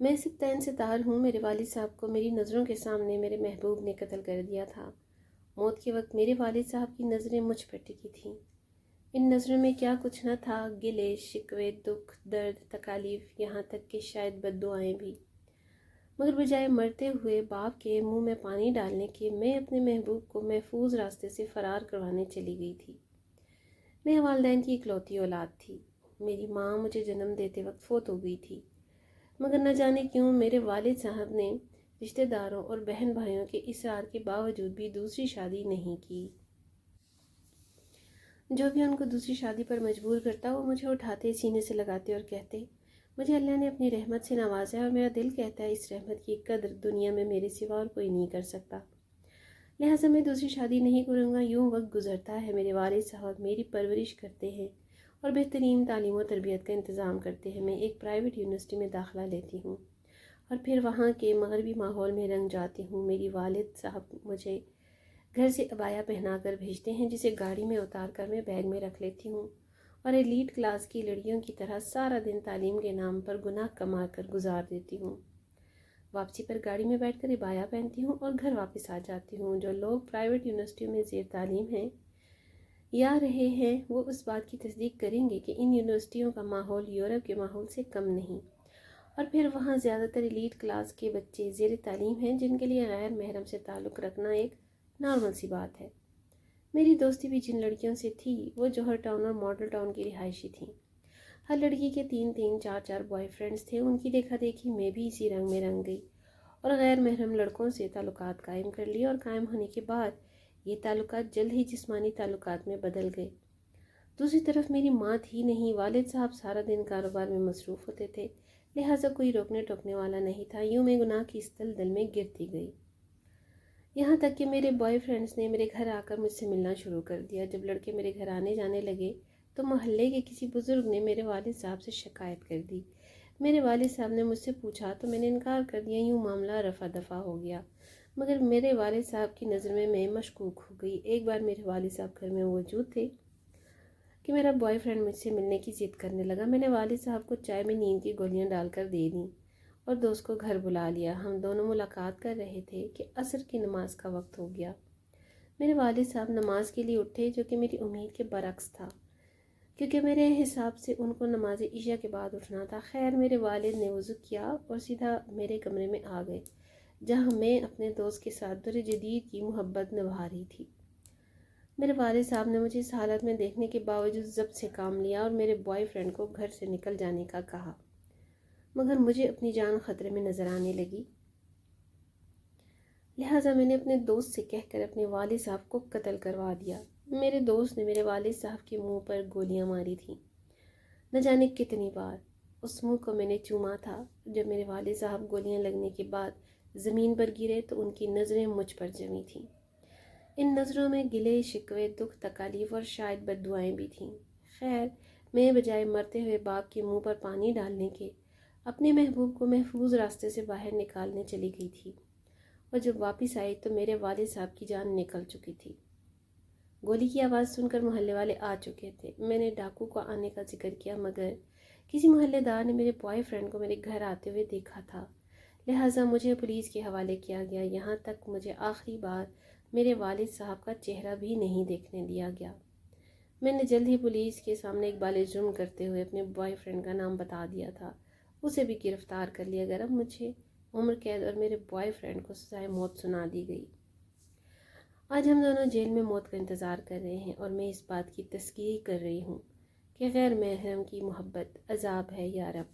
میں صرف تین ستار ہوں، میرے والد صاحب کو میری نظروں کے سامنے میرے محبوب نے قتل کر دیا تھا۔ موت کے وقت میرے والد صاحب کی نظریں مجھ پر ٹکی تھیں۔ ان نظروں میں کیا کچھ نہ تھا، گلے شکوے، دکھ، درد، تکالیف، یہاں تک کہ شاید بد دعائیں بھی۔ مگر بجائے مرتے ہوئے باپ کے منہ میں پانی ڈالنے کے، میں اپنے محبوب کو محفوظ راستے سے فرار کروانے چلی گئی تھی۔ میں والدین کی اکلوتی اولاد تھی۔ میری ماں مجھے جنم دیتے وقت فوت ہو گئی تھی، مگر نہ جانے کیوں میرے والد صاحب نے رشتہ داروں اور بہن بھائیوں کے اصرار کے باوجود بھی دوسری شادی نہیں کی۔ جو بھی ان کو دوسری شادی پر مجبور کرتا، وہ مجھے اٹھاتے، سینے سے لگاتے اور کہتے، مجھے اللہ نے اپنی رحمت سے نوازا ہے اور میرا دل کہتا ہے اس رحمت کی قدر دنیا میں میرے سوا اور کوئی نہیں کر سکتا، لہٰذا میں دوسری شادی نہیں کروں گا۔ یوں وقت گزرتا ہے، میرے والد صاحب میری پرورش کرتے ہیں اور بہترین تعلیم و تربیت کا انتظام کرتے ہیں۔ میں ایک پرائیویٹ یونیورسٹی میں داخلہ لیتی ہوں اور پھر وہاں کے مغربی ماحول میں رنگ جاتی ہوں۔ میری والد صاحب مجھے گھر سے عبایا پہنا کر بھیجتے ہیں، جسے گاڑی میں اتار کر میں بیگ میں رکھ لیتی ہوں اور ایلیٹ کلاس کی لڑکیوں کی طرح سارا دن تعلیم کے نام پر گناہ کما کر گزار دیتی ہوں۔ واپسی پر گاڑی میں بیٹھ کر عبایا پہنتی ہوں اور گھر واپس آ جاتی ہوں۔ جو لوگ پرائیویٹ یونیورسٹیوں میں زیر تعلیم ہیں یا رہے ہیں، وہ اس بات کی تصدیق کریں گے کہ ان یونیورسٹیوں کا ماحول یورپ کے ماحول سے کم نہیں، اور پھر وہاں زیادہ تر ایلیٹ کلاس کے بچے زیر تعلیم ہیں، جن کے لیے غیر محرم سے تعلق رکھنا ایک نارمل سی بات ہے۔ میری دوستی بھی جن لڑکیوں سے تھی، وہ جوہر ٹاؤن اور ماڈل ٹاؤن کی رہائشی تھیں۔ ہر لڑکی کے 3 4 بوائے فرینڈز تھے۔ ان کی دیکھا دیکھی میں بھی اسی رنگ میں رنگ گئی اور غیر محرم لڑکوں سے تعلقات قائم کر لیے، اور قائم ہونے کے بعد یہ تعلقات جلد ہی جسمانی تعلقات میں بدل گئے۔ دوسری طرف میری ماں تھی نہیں، والد صاحب سارا دن کاروبار میں مصروف ہوتے تھے، لہٰذا کوئی روکنے ٹوکنے والا نہیں تھا۔ یوں میں گناہ کی اس دلدل میں گرتی گئی، یہاں تک کہ میرے بوائے فرینڈز نے میرے گھر آ کر مجھ سے ملنا شروع کر دیا۔ جب لڑکے میرے گھر آنے جانے لگے تو محلے کے کسی بزرگ نے میرے والد صاحب سے شکایت کر دی۔ میرے والد صاحب نے مجھ سے پوچھا تو میں نے انکار کر دیا۔ یوں معاملہ رفع دفع ہو گیا، مگر میرے والد صاحب کی نظر میں مشکوک ہو گئی۔ ایک بار میرے والد صاحب گھر میں موجود تھے کہ میرا بوائے فرینڈ مجھ سے ملنے کی ضد کرنے لگا۔ میں نے والد صاحب کو چائے میں نیند کی گولیاں ڈال کر دے دیں اور دوست کو گھر بلا لیا۔ ہم دونوں ملاقات کر رہے تھے کہ عصر کی نماز کا وقت ہو گیا۔ میرے والد صاحب نماز کے لیے اٹھے، جو کہ میری امید کے برعکس تھا، کیونکہ میرے حساب سے ان کو نماز عشاء کے بعد اٹھنا تھا۔ خیر، میرے والد نے وضو کیا اور سیدھا میرے کمرے میں آ گئے، جہاں میں اپنے دوست کے ساتھ در جدید کی محبت نبھا رہی تھی۔ میرے والد صاحب نے مجھے اس حالت میں دیکھنے کے باوجود ضبط سے کام لیا اور میرے بوائے فرینڈ کو گھر سے نکل جانے کا کہا، مگر مجھے اپنی جان خطرے میں نظر آنے لگی، لہٰذا میں نے اپنے دوست سے کہہ کر اپنے والد صاحب کو قتل کروا دیا۔ میرے دوست نے میرے والد صاحب کے منہ پر گولیاں ماری تھیں، نہ جانے کتنی بار۔ اس منہ کو میں نے چوما تھا۔ جب میرے والد صاحب گولیاں لگنے کے بعد زمین پر گرے تو ان کی نظریں مجھ پر جمی تھیں۔ ان نظروں میں گلے شکوے، دکھ، تکالیف اور شاید بد دعائیں بھی تھیں۔ خیر، میں بجائے مرتے ہوئے باپ کے منہ پر پانی ڈالنے کے، اپنے محبوب کو محفوظ راستے سے باہر نکالنے چلی گئی تھی، اور جب واپس آئی تو میرے والد صاحب کی جان نکل چکی تھی۔ گولی کی آواز سن کر محلے والے آ چکے تھے۔ میں نے ڈاکو کو آنے کا ذکر کیا، مگر کسی محلے دار نے میرے بوائے فرینڈ کو میرے گھر آتے ہوئے دیکھا تھا، لہٰذا مجھے پولیس کے حوالے کیا گیا۔ یہاں تک مجھے آخری بار میرے والد صاحب کا چہرہ بھی نہیں دیکھنے دیا گیا۔ میں نے جلد ہی پولیس کے سامنے اقبال جرم کرتے ہوئے اپنے بوائے فرینڈ کا نام بتا دیا تھا، اسے بھی گرفتار کر لیا گیا۔ اب مجھے عمر قید اور میرے بوائے فرینڈ کو سزائے موت سنا دی گئی۔ آج ہم دونوں جیل میں موت کا انتظار کر رہے ہیں، اور میں اس بات کی تذکیر کر رہی ہوں کہ غیر محرم کی محبت عذاب ہے یا رب۔